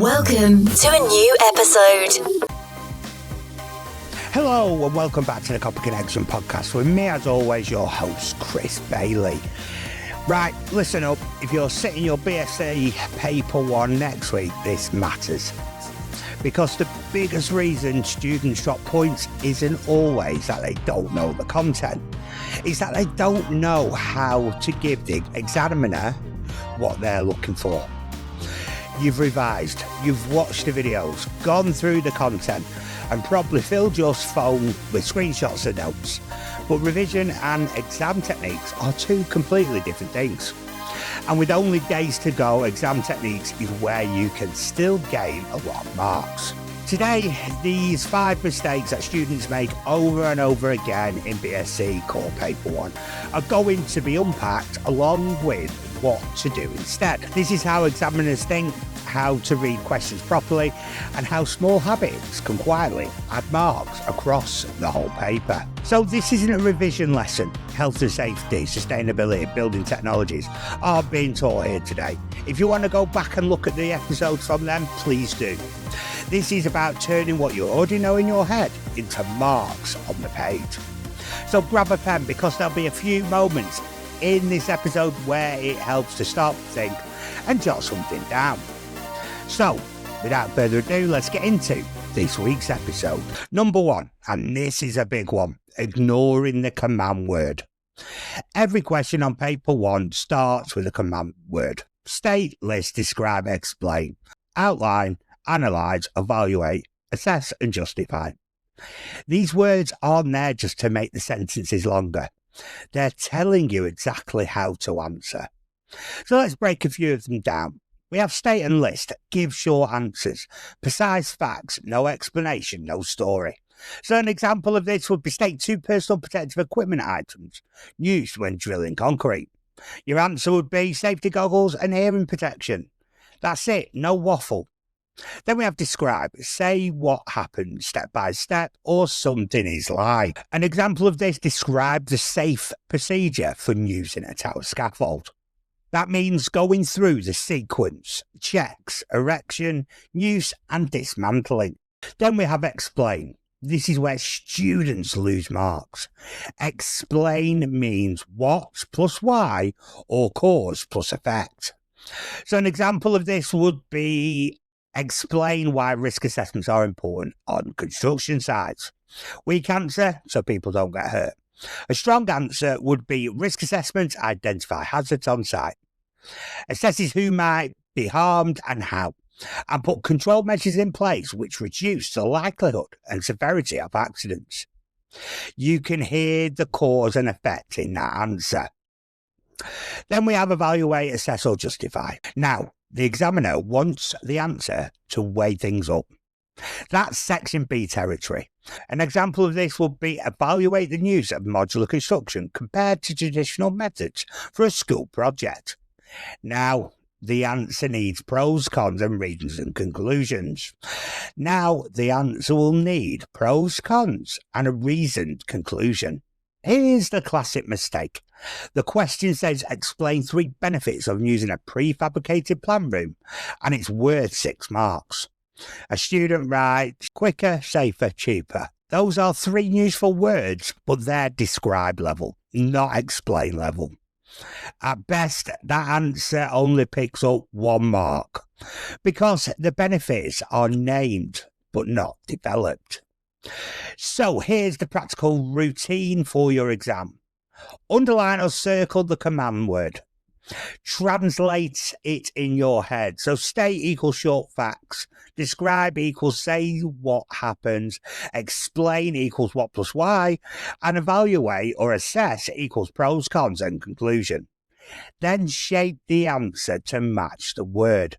Welcome to a new episode. Hello and welcome back to the Copper Connection podcast with me as always, your host Chris Bailey. Right, listen up, if you're sitting your BSc paper 1 next week, this matters. Because the biggest reason students drop points isn't always that they don't know the content. It's that they don't know how to give the examiner what they're looking for. You've revised, you've watched the videos, gone through the content and probably filled your phone with screenshots and notes. But revision and exam techniques are two completely different things. And with only days to go, exam techniques is where you can still gain a lot of marks. Today, these 5 mistakes that students make over and over again in BSc Core Paper 1 are going to be unpacked along with what to do instead. This is how examiners think, how to read questions properly, and how small habits can quietly add marks across the whole paper. So this isn't a revision lesson. Health and safety, sustainability, building technologies are being taught here today. If you want to go back and look at the episodes from them, please do. This is about turning what you already know in your head into marks on the page. So grab a pen, because there'll be a few moments in this episode where it helps to stop, think and jot something down. So, without further ado, let's get into this week's episode. Number 1, and this is a big one, ignoring the command word. Every question on paper 1 starts with a command word. State, list, describe, explain, outline, analyse, evaluate, assess and justify. These words aren't there just to make the sentences longer. They're telling you exactly how to answer. So let's break a few of them down. We have state and list, give short answers, precise facts, no explanation, no story. So an example of this would be state 2 personal protective equipment items used when drilling concrete. Your answer would be safety goggles and hearing protection. That's it, no waffle. Then we have describe, say what happened step by step or something is like. An example of this, describe the safe procedure for using a tower scaffold. That means going through the sequence, checks, erection, use and dismantling. Then we have explain. This is where students lose marks. Explain means what plus why or cause plus effect. So an example of this would be explain why risk assessments are important on construction sites. Weak answer, so people don't get hurt. A strong answer would be risk assessments identify hazards on site, assesses who might be harmed and how, and put control measures in place which reduce the likelihood and severity of accidents. You can hear the cause and effect in that answer. Then we have evaluate, assess or justify. Now, the examiner wants the answer to weigh things up. That's section B territory. An example of this would be evaluate the use of modular construction compared to traditional methods for a school project. Now, the answer needs pros, cons and reasons and conclusions. Now, the answer will need pros, cons and a reasoned conclusion. Here's the classic mistake. The question says explain 3 benefits of using a prefabricated plan room and it's worth 6 marks. A student writes quicker, safer, cheaper. Those are 3 useful words, but they're describe level, not explain level. At best, that answer only picks up 1 mark because the benefits are named but not developed. So here's the practical routine for your exam. Underline or circle the command word. Translate it in your head. So state equals short facts, describe equals say what happens, explain equals what plus why, and evaluate or assess equals pros, cons and conclusion. Then shape the answer to match the word.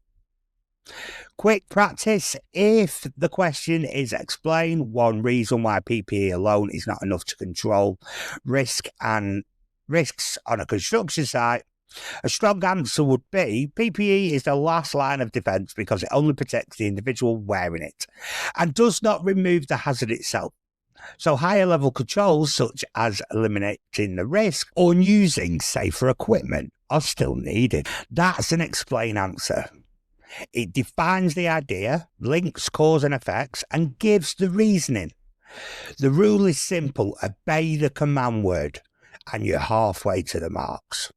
Quick practice. If the question is explain 1 reason why PPE alone is not enough to control risks on a construction site, a strong answer would be PPE is the last line of defence because it only protects the individual wearing it and does not remove the hazard itself. So higher level controls such as eliminating the risk or using safer equipment are still needed. That's an explain answer. It defines the idea, links cause and effects, and gives the reasoning. The rule is simple: obey the command word, and you're halfway to the marks.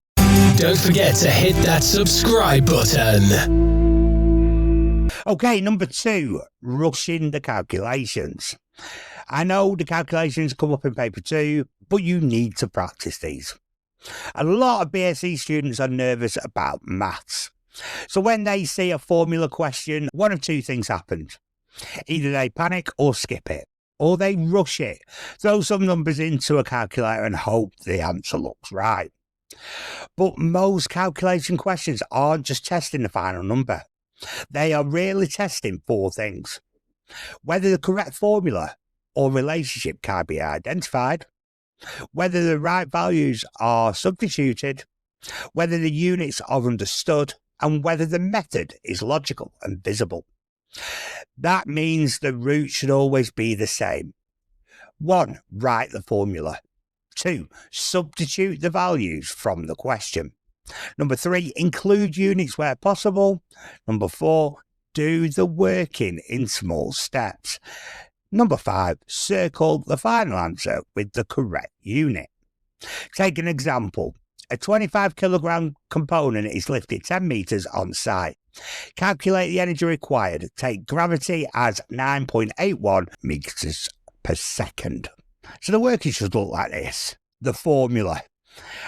Don't forget to hit that subscribe button. Okay, number 2, rushing the calculations. I know the calculations come up in paper 2, but you need to practice these. A lot of BSc students are nervous about maths. So when they see a formula question, one of two things happens. Either they panic or skip it, or they rush it, throw some numbers into a calculator and hope the answer looks right. But most calculation questions aren't just testing the final number. They are really testing 4 things: whether the correct formula or relationship can be identified, whether the right values are substituted, whether the units are understood, and whether the method is logical and visible. That means the route should always be the same. 1. Write the formula. 2. Substitute the values from the question. Number 3. Include units where possible. Number 4. Do the working in small steps. Number 5. Circle the final answer with the correct unit. Take an example. A 25 kilogram component is lifted 10 meters on site. Calculate the energy required. Take gravity as 9.81 meters per second. So the working should look like this: the formula.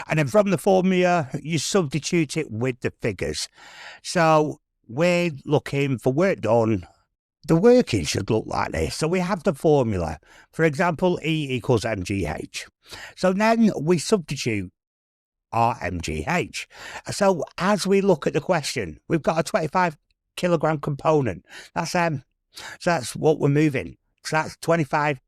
And then from the formula, you substitute it with the figures. So we're looking for work done. The working should look like this. So we have the formula. For example, E equals mgh. So then we substitute our mgh. So as we look at the question, we've got a 25 kilogram component. So that's what we're moving. So that's 25.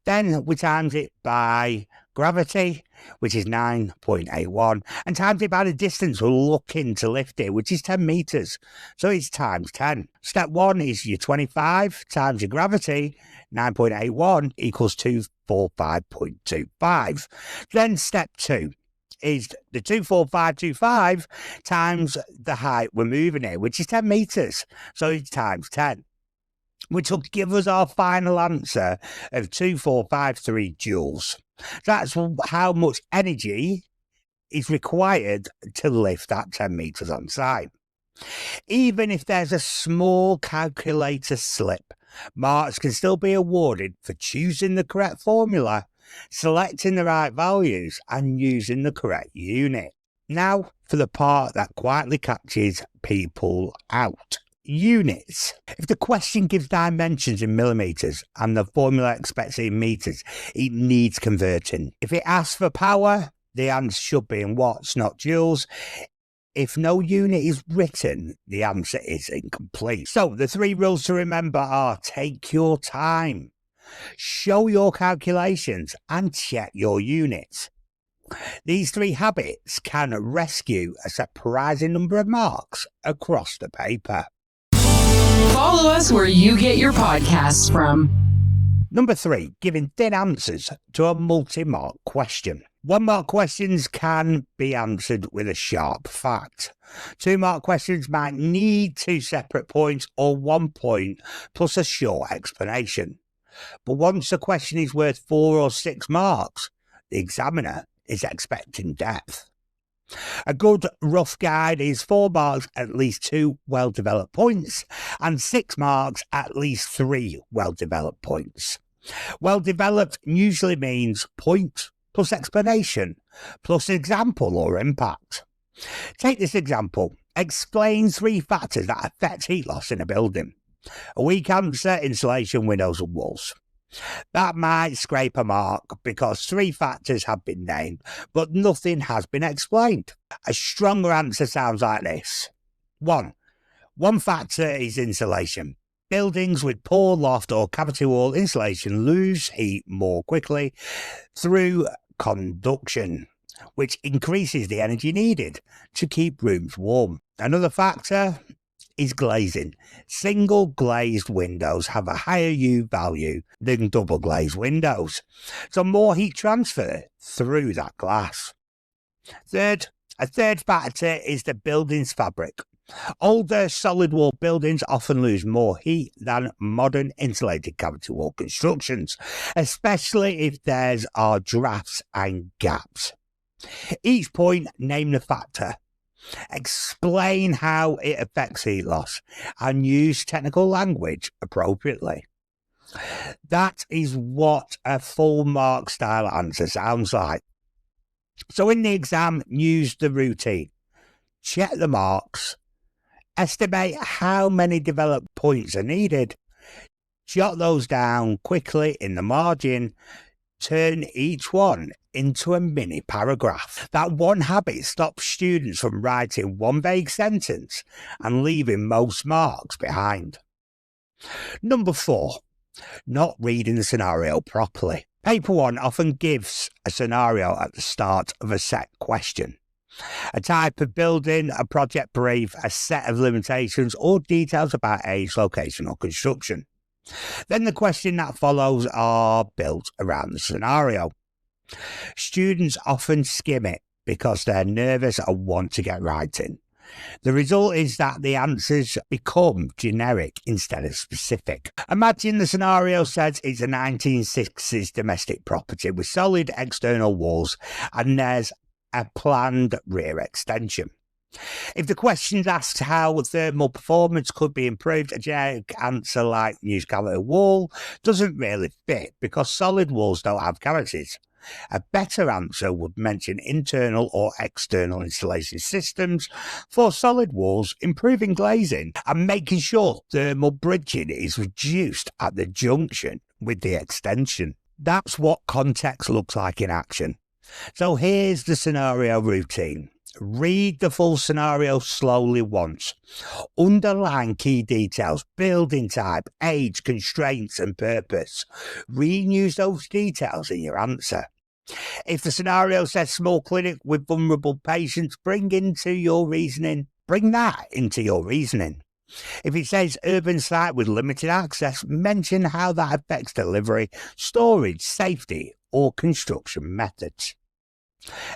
Then we times it by gravity, which is 9.81, and times it by the distance we're looking to lift it, which is 10 meters. So it's times 10. Step 1 is your 25 times your gravity, 9.81 equals 245.25. Then step 2 is the 24525 times the height we're moving it, which is 10 meters. So it's times 10, which will give us our final answer of 2453 joules. That's how much energy is required to lift that 10 meters on site. Even if there's a small calculator slip, marks can still be awarded for choosing the correct formula, selecting the right values, and using the correct unit. Now for the part that quietly catches people out. Units. If the question gives dimensions in millimeters and the formula expects it in meters, it needs converting. If it asks for power, the answer should be in watts, not joules. If no unit is written, the answer is incomplete. So the 3 rules to remember are: take your time, show your calculations, and check your units. These 3 habits can rescue a surprising number of marks across the paper. Follow us where you get your podcasts from. Number 3, giving thin answers to a multi-mark question. 1-mark questions can be answered with a sharp fact. 2-mark questions might need 2 separate points or 1 point plus a short explanation. But once a question is worth 4 or 6 marks, the examiner is expecting depth. A good rough guide is 4 marks at least 2 well-developed points, and 6 marks at least 3 well-developed points. Well-developed usually means point plus explanation plus example or impact. Take this example. Explain 3 factors that affect heat loss in a building. A weak answer: insulation, windows and walls. That might scrape a mark because 3 factors have been named, but nothing has been explained. A stronger answer sounds like this. 1. One factor is insulation. Buildings with poor loft or cavity wall insulation lose heat more quickly through conduction, which increases the energy needed to keep rooms warm. Another factor is glazing. Single glazed windows have a higher U value than double glazed windows, so more heat transfer through that glass. A third factor is the building's fabric. Older solid wall buildings often lose more heat than modern insulated cavity wall constructions, especially if there are drafts and gaps. Each point, name the factor. Explain how it affects heat loss and use technical language appropriately. That is what a full mark style answer sounds like. So in the exam, use the routine. Check the marks. Estimate how many developed points are needed. Jot those down quickly in the margin. Turn each one into a mini paragraph. That one habit stops students from writing one vague sentence and leaving most marks behind. Number 4, not reading the scenario properly. Paper 1 often gives a scenario at the start of a set question. A type of building, a project brief, a set of limitations or details about age, location or construction. Then the question that follows are built around the scenario. Students often skim it because they're nervous and want to get writing. The result is that the answers become generic instead of specific. Imagine the scenario says it's a 1960s domestic property with solid external walls and there's a planned rear extension. If the question asks how thermal performance could be improved, a generic answer like use cavity wall doesn't really fit because solid walls don't have cavities. A better answer would mention internal or external insulation systems for solid walls, improving glazing and making sure thermal bridging is reduced at the junction with the extension. That's what context looks like in action. So here's the scenario routine. Read the full scenario slowly once. Underline key details, building type, age, constraints and purpose. Reuse those details in your answer. If the scenario says small clinic with vulnerable patients, bring that into your reasoning. If it says urban site with limited access, mention how that affects delivery, storage, safety or construction methods.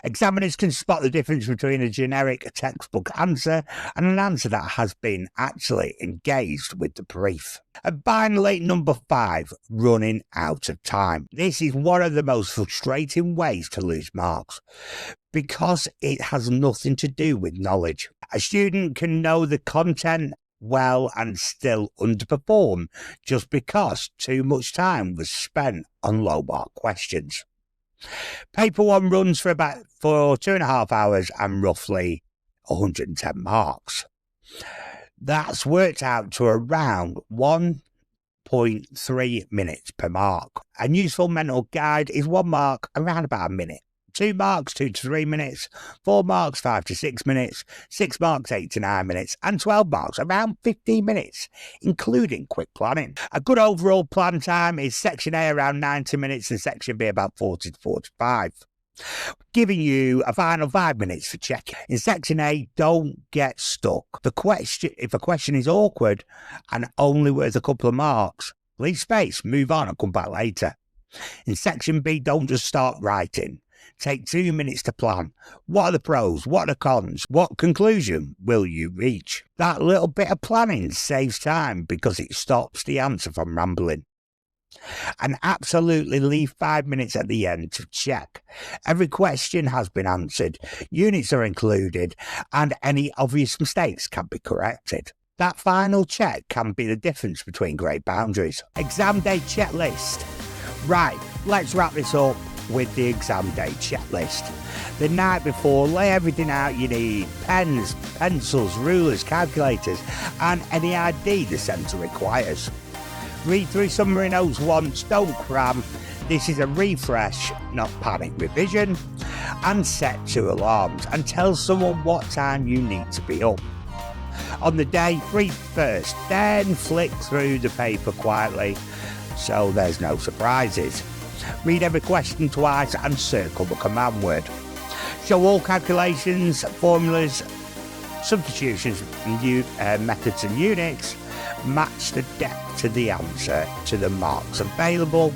Examiners can spot the difference between a generic textbook answer and an answer that has been actually engaged with the brief. And finally, number 5, running out of time. This is one of the most frustrating ways to lose marks because it has nothing to do with knowledge. A student can know the content well and still underperform just because too much time was spent on low mark questions. Paper 1 runs for 2.5 hours and roughly 110 marks. That's worked out to around 1.3 minutes per mark. A useful mental guide is 1 mark around about a minute. 2 marks, 2 to 3 minutes, 4 marks, 5 to 6 minutes, 6 marks, 8 to 9 minutes, and 12 marks, around 15 minutes, including quick planning. A good overall plan time is Section A around 90 minutes and Section B about 40 to 45. Giving you a final 5 minutes for checking. In Section A, don't get stuck. If a question is awkward and only worth a couple of marks, leave space, move on and come back later. In Section B, don't just start writing. Take 2 minutes to plan. What are the pros? What are the cons? What conclusion will you reach? That little bit of planning saves time because it stops the answer from rambling. And absolutely leave 5 minutes at the end to check. Every question has been answered, units are included, and any obvious mistakes can be corrected. That final check can be the difference between grade boundaries. Exam day checklist. Right, let's wrap this up with the exam day checklist. The night before, lay everything out you need: pens, pencils, rulers, calculators, and any ID the centre requires. Read through summary notes once, don't cram. This is a refresh, not panic revision. And set 2 alarms and tell someone what time you need to be up. On the day, read first, then flick through the paper quietly so there's no surprises. Read every question twice and circle the command word. Show all calculations, formulas, substitutions, methods and units. Match the depth to the answer to the marks available.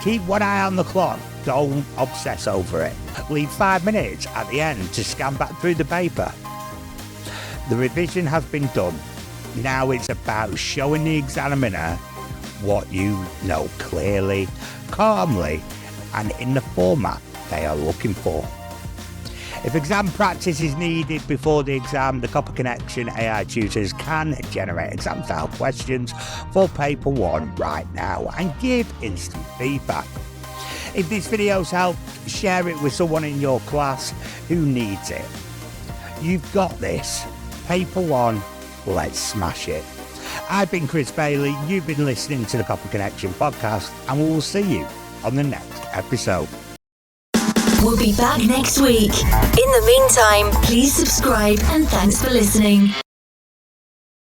Keep one eye on the clock. Don't obsess over it. Leave 5 minutes at the end to scan back through the paper. The revision has been done. Now it's about showing the examiner what you know clearly, calmly, and in the format they are looking for. If exam practice is needed before the exam, the Copper Connection AI tutors can generate exam style questions for paper 1 right now and give instant feedback. If this video's helped, share it with someone in your class who needs it. You've got this. Paper 1, let's smash it. I've been Chris Bailey, you've been listening to the Copper Connection podcast, and we will see you on the next episode. We'll be back next week. In the meantime, please subscribe and thanks for listening.